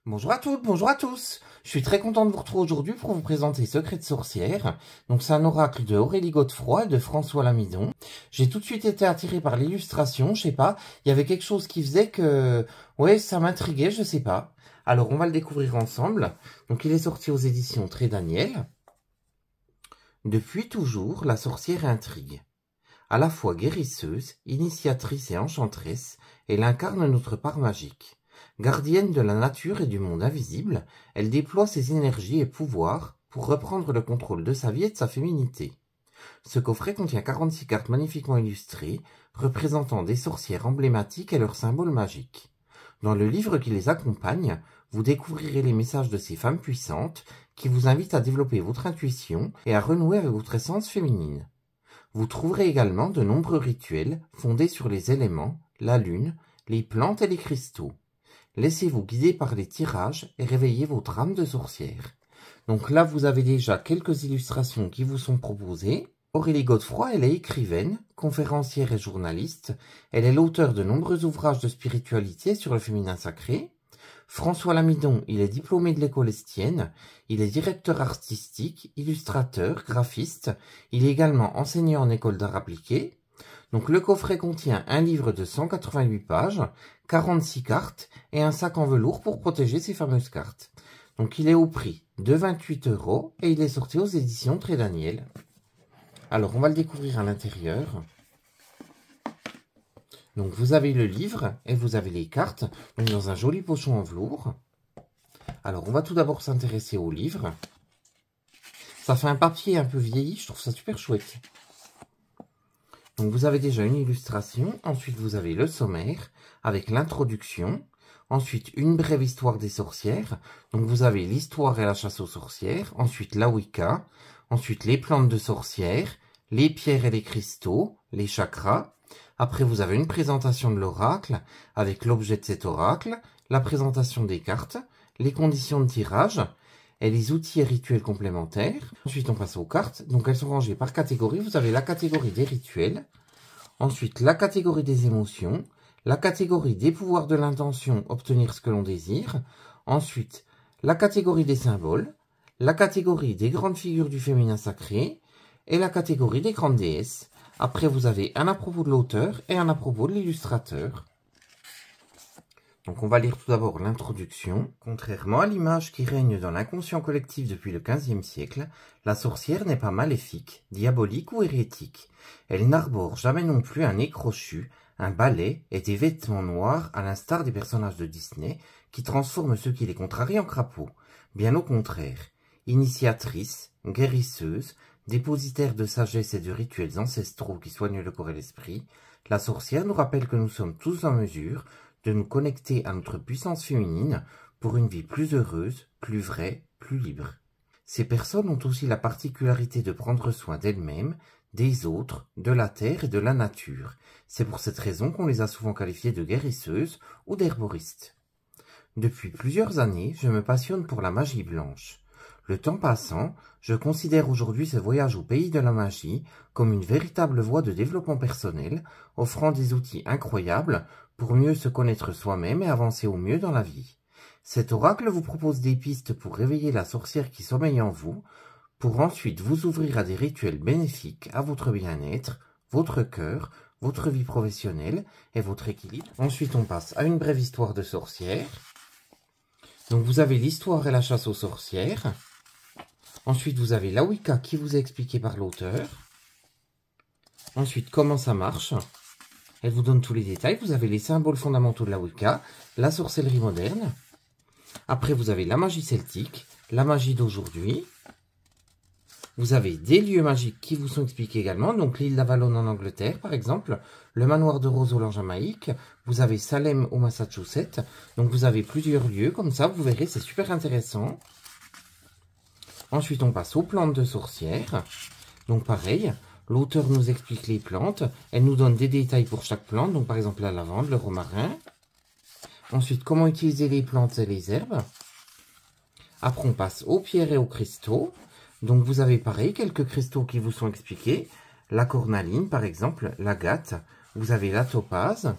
Bonjour à toutes, bonjour à tous. Je suis très content de vous retrouver aujourd'hui pour vous présenter Secret de sorcière. Donc c'est un oracle de Aurélie Godefroy et de François Lamidon. J'ai tout de suite été attiré par l'illustration, je sais pas, il y avait quelque chose qui faisait que, ouais, ça m'intriguait, je sais pas. Alors on va le découvrir ensemble. Donc il est sorti aux éditions Très Daniel. Depuis toujours, la sorcière intrigue. À la fois guérisseuse, initiatrice et enchanteresse, elle incarne notre part magique. Gardienne de la nature et du monde invisible, elle déploie ses énergies et pouvoirs pour reprendre le contrôle de sa vie et de sa féminité. Ce coffret contient 46 cartes magnifiquement illustrées, représentant des sorcières emblématiques et leurs symboles magiques. Dans le livre qui les accompagne, vous découvrirez les messages de ces femmes puissantes qui vous invitent à développer votre intuition et à renouer avec votre essence féminine. Vous trouverez également de nombreux rituels fondés sur les éléments, la lune, les plantes et les cristaux. Laissez-vous guider par les tirages et réveillez votre âme de sorcière. Donc là, vous avez déjà quelques illustrations qui vous sont proposées. Aurélie Godefroy, elle est écrivaine, conférencière et journaliste. Elle est l'auteur de nombreux ouvrages de spiritualité sur le féminin sacré. François Lamidon, il est diplômé de l'école Estienne. Il est directeur artistique, illustrateur, graphiste. Il est également enseignant en école d'art appliqué. Donc le coffret contient un livre de 188 pages, 46 cartes et un sac en velours pour protéger ces fameuses cartes. Donc il est au prix de 28 € et il est sorti aux éditions Très Daniel. Alors on va le découvrir à l'intérieur. Donc vous avez le livre et vous avez les cartes donc dans un joli pochon en velours. Alors on va tout d'abord s'intéresser au livre. Ça fait un papier un peu vieilli, je trouve ça super chouette. Donc vous avez déjà une illustration, ensuite vous avez le sommaire avec l'introduction, ensuite une brève histoire des sorcières, donc vous avez l'histoire et la chasse aux sorcières, ensuite la Wicca, ensuite les plantes de sorcières, les pierres et les cristaux, les chakras, après vous avez une présentation de l'oracle avec l'objet de cet oracle, la présentation des cartes, les conditions de tirage, et les outils et rituels complémentaires. Ensuite, on passe aux cartes. Donc, elles sont rangées par catégorie. Vous avez la catégorie des rituels. Ensuite, la catégorie des émotions. La catégorie des pouvoirs de l'intention, obtenir ce que l'on désire. Ensuite, la catégorie des symboles. La catégorie des grandes figures du féminin sacré. Et la catégorie des grandes déesses. Après, vous avez un à propos de l'auteur et un à propos de l'illustrateur. Donc on va lire tout d'abord l'introduction. Contrairement à l'image qui règne dans l'inconscient collectif depuis le XVe siècle, la sorcière n'est pas maléfique, diabolique ou hérétique. Elle n'arbore jamais non plus un nez crochu, un balai et des vêtements noirs à l'instar des personnages de Disney qui transforment ceux qui les contrarient en crapauds. Bien au contraire, initiatrice, guérisseuse, dépositaire de sagesse et de rituels ancestraux qui soignent le corps et l'esprit, la sorcière nous rappelle que nous sommes tous en mesure de nous connecter à notre puissance féminine pour une vie plus heureuse, plus vraie, plus libre. Ces personnes ont aussi la particularité de prendre soin d'elles-mêmes, des autres, de la terre et de la nature. C'est pour cette raison qu'on les a souvent qualifiées de guérisseuses ou d'herboristes. Depuis plusieurs années, je me passionne pour la magie blanche. Le temps passant, je considère aujourd'hui ce voyage au pays de la magie comme une véritable voie de développement personnel, offrant des outils incroyables pour mieux se connaître soi-même et avancer au mieux dans la vie. Cet oracle vous propose des pistes pour réveiller la sorcière qui sommeille en vous, pour ensuite vous ouvrir à des rituels bénéfiques à votre bien-être, votre cœur, votre vie professionnelle et votre équilibre. Ensuite, on passe à une brève histoire de sorcière. Donc vous avez l'histoire et la chasse aux sorcières. Ensuite, vous avez la Wicca qui vous est expliquée par l'auteur. Ensuite, comment ça marche. Elle vous donne tous les détails. Vous avez les symboles fondamentaux de la Wicca, la sorcellerie moderne. Après, vous avez la magie celtique, la magie d'aujourd'hui. Vous avez des lieux magiques qui vous sont expliqués également. Donc, l'île d'Avalon en Angleterre, par exemple. Le manoir de Roswell en Jamaïque. Vous avez Salem au Massachusetts. Donc, vous avez plusieurs lieux comme ça. Vous verrez, c'est super intéressant. Ensuite, on passe aux plantes de sorcières. Donc, pareil, l'auteur nous explique les plantes. Elle nous donne des détails pour chaque plante. Donc, par exemple, la lavande, le romarin. Ensuite, comment utiliser les plantes et les herbes. Après, on passe aux pierres et aux cristaux. Donc, vous avez pareil, quelques cristaux qui vous sont expliqués. La cornaline, par exemple, l'agate. Vous avez la topaze.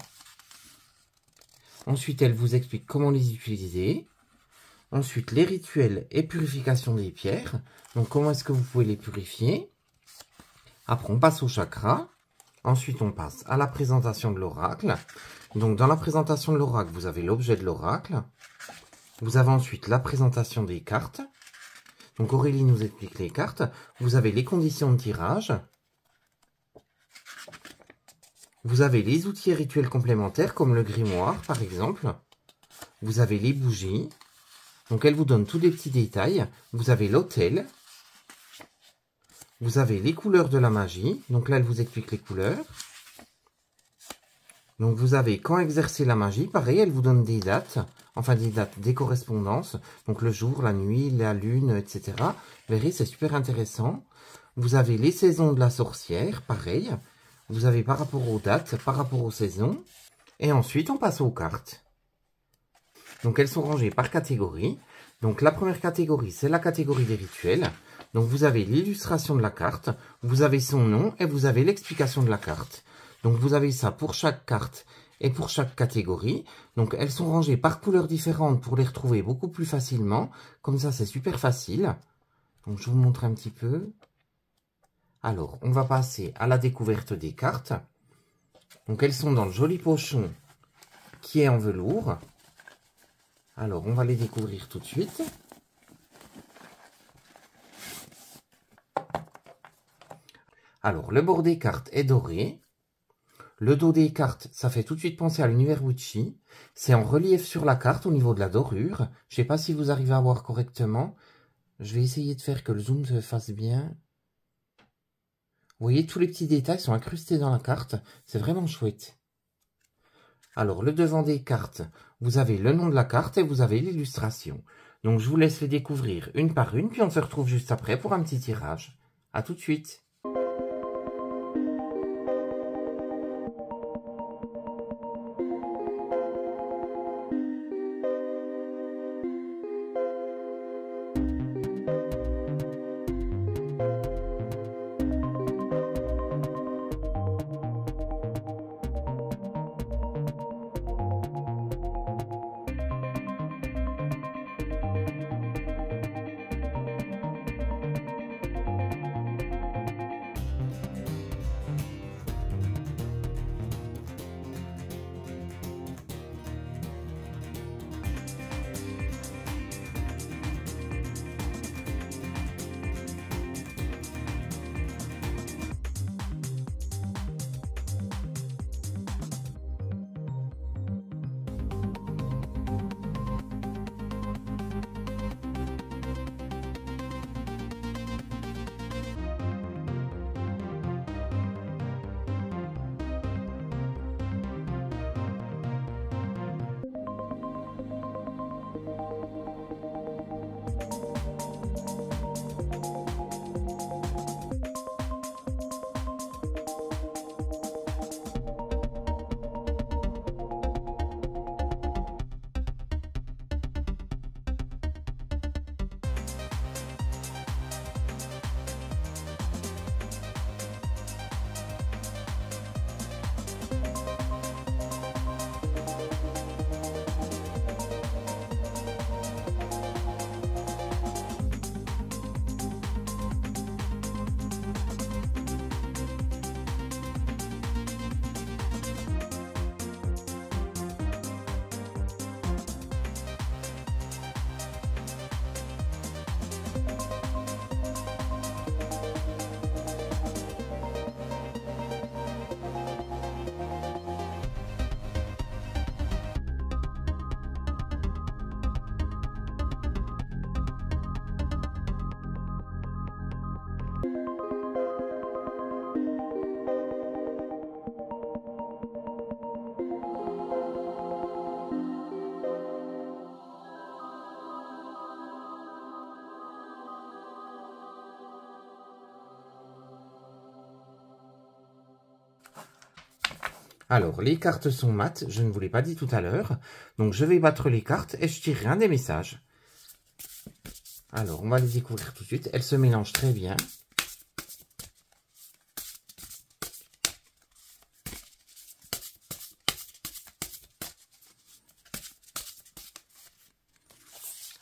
Ensuite, elle vous explique comment les utiliser. Ensuite, les rituels et purification des pierres. Donc, comment est-ce que vous pouvez les purifier? Après, on passe au chakra. Ensuite, on passe à la présentation de l'oracle. Donc, dans la présentation de l'oracle, vous avez l'objet de l'oracle. Vous avez ensuite la présentation des cartes. Donc, Aurélie nous explique les cartes. Vous avez les conditions de tirage. Vous avez les outils et rituels complémentaires, comme le grimoire, par exemple. Vous avez les bougies. Donc, elle vous donne tous les petits détails. Vous avez l'autel. Vous avez les couleurs de la magie. Donc là, elle vous explique les couleurs. Donc, vous avez quand exercer la magie. Pareil, elle vous donne des dates. Enfin, des dates, des correspondances. Donc, le jour, la nuit, la lune, etc. Vous verrez, c'est super intéressant. Vous avez les saisons de la sorcière. Pareil. Vous avez par rapport aux dates, par rapport aux saisons. Et ensuite, on passe aux cartes. Donc, elles sont rangées par catégorie. Donc, la première catégorie, c'est la catégorie des rituels. Donc, vous avez l'illustration de la carte, vous avez son nom et vous avez l'explication de la carte. Donc, vous avez ça pour chaque carte et pour chaque catégorie. Donc, elles sont rangées par couleurs différentes pour les retrouver beaucoup plus facilement. Comme ça, c'est super facile. Donc, je vous montre un petit peu. Alors, on va passer à la découverte des cartes. Donc, elles sont dans le joli pochon qui est en velours. Alors, on va les découvrir tout de suite. Alors, le bord des cartes est doré. Le dos des cartes, ça fait tout de suite penser à l'univers Witchy. C'est en relief sur la carte au niveau de la dorure. Je ne sais pas si vous arrivez à voir correctement. Je vais essayer de faire que le zoom se fasse bien. Vous voyez, tous les petits détails sont incrustés dans la carte. C'est vraiment chouette. Alors, le devant des cartes, vous avez le nom de la carte et vous avez l'illustration. Donc, je vous laisse les découvrir une par une, puis on se retrouve juste après pour un petit tirage. À tout de suite. Alors, les cartes sont mates, je ne vous l'ai pas dit tout à l'heure. Donc, je vais battre les cartes et je tirerai un des messages. Alors, on va les découvrir tout de suite. Elles se mélangent très bien.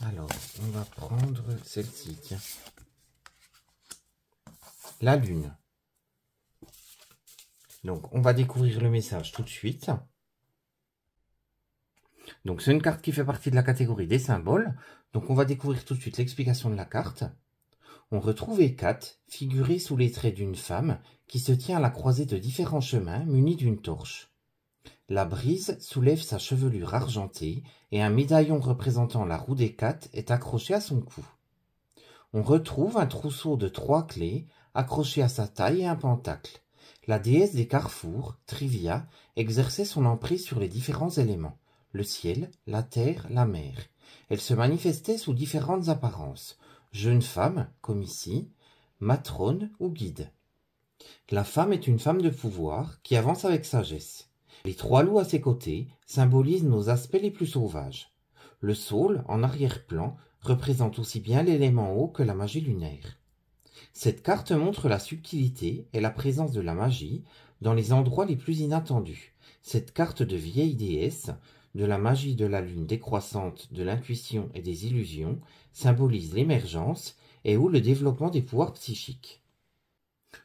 Alors, on va prendre celle-ci, tiens. La lune. Donc, on va découvrir le message tout de suite. Donc, c'est une carte qui fait partie de la catégorie des symboles. Donc, on va découvrir tout de suite l'explication de la carte. On retrouve Hécate, figurée sous les traits d'une femme qui se tient à la croisée de différents chemins munie d'une torche. La brise soulève sa chevelure argentée et un médaillon représentant la roue d'Hécate est accroché à son cou. On retrouve un trousseau de 3 clés accroché à sa taille et un pentacle. La déesse des carrefours, Trivia, exerçait son emprise sur les différents éléments, le ciel, la terre, la mer. Elle se manifestait sous différentes apparences, jeune femme, comme ici, matrone ou guide. La femme est une femme de pouvoir qui avance avec sagesse. Les 3 loups à ses côtés symbolisent nos aspects les plus sauvages. Le saule, en arrière-plan, représente aussi bien l'élément eau que la magie lunaire. Cette carte montre la subtilité et la présence de la magie dans les endroits les plus inattendus. Cette carte de vieille déesse, de la magie de la lune décroissante, de l'intuition et des illusions, symbolise l'émergence et ou le développement des pouvoirs psychiques.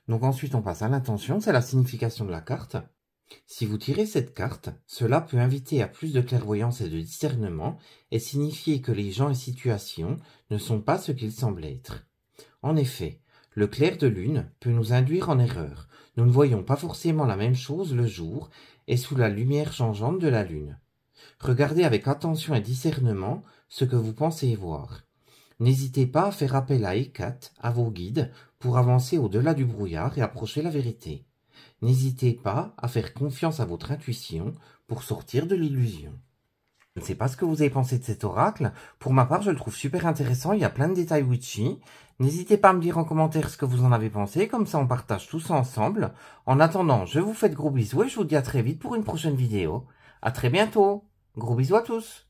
Donc ensuite on passe à l'intention, c'est la signification de la carte. Si vous tirez cette carte, cela peut inviter à plus de clairvoyance et de discernement et signifier que les gens et situations ne sont pas ce qu'ils semblent être. En effet, le clair de lune peut nous induire en erreur. Nous ne voyons pas forcément la même chose le jour et sous la lumière changeante de la lune. Regardez avec attention et discernement ce que vous pensez voir. N'hésitez pas à faire appel à Hécate, à vos guides, pour avancer au-delà du brouillard et approcher la vérité. N'hésitez pas à faire confiance à votre intuition pour sortir de l'illusion. Je ne sais pas ce que vous avez pensé de cet oracle. Pour ma part, je le trouve super intéressant. Il y a plein de détails witchy. N'hésitez pas à me dire en commentaire ce que vous en avez pensé. Comme ça, on partage tout ça ensemble. En attendant, je vous fais de gros bisous et je vous dis à très vite pour une prochaine vidéo. À très bientôt. Gros bisous à tous.